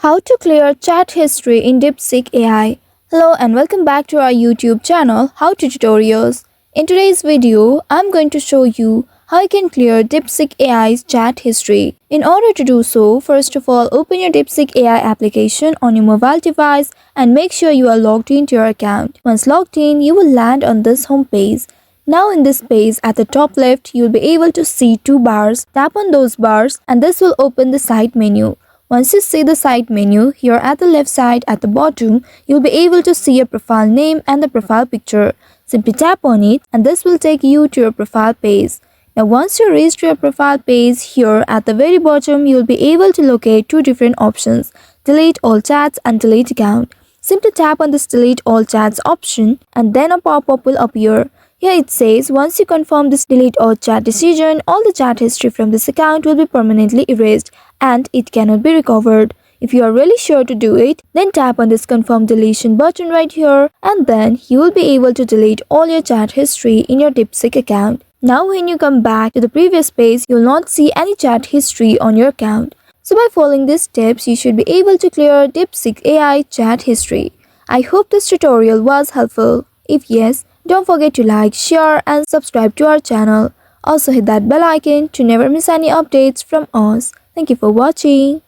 How to clear chat history in DeepSeek AI. Hello and welcome back to our YouTube channel How to Tutorials. In today's video, I'm going to show you how you can clear DeepSeek AI's chat history. In order to do so, first of all, open your DeepSeek AI application on your mobile device and make sure you are logged into your account. Once logged in, you will land on this home page. Now in this page, at the top left, you'll be able to see two bars. Tap on those bars and this will open the side menu. Once you see the side menu, here at the left side at the bottom, you'll be able to see your profile name and the profile picture. Simply tap on it and this will take you to your profile page. Now once you reach to your profile page, here at the very bottom, you'll be able to locate two different options, delete all chats and delete account. Simply tap on this delete all chats option and then a pop-up will appear. Here it says, once you confirm this delete all chat decision, all the chat history from this account will be permanently erased and it cannot be recovered. If you are really sure to do it, then tap on this confirm deletion button right here and then you will be able to delete all your chat history in your DeepSeek account. Now when you come back to the previous page, you will not see any chat history on your account. So by following these steps, you should be able to clear DeepSeek AI chat history. I hope this tutorial was helpful. If yes, don't forget to like, share and subscribe to our channel. Also hit that bell icon to never miss any updates from us. Thank you for watching.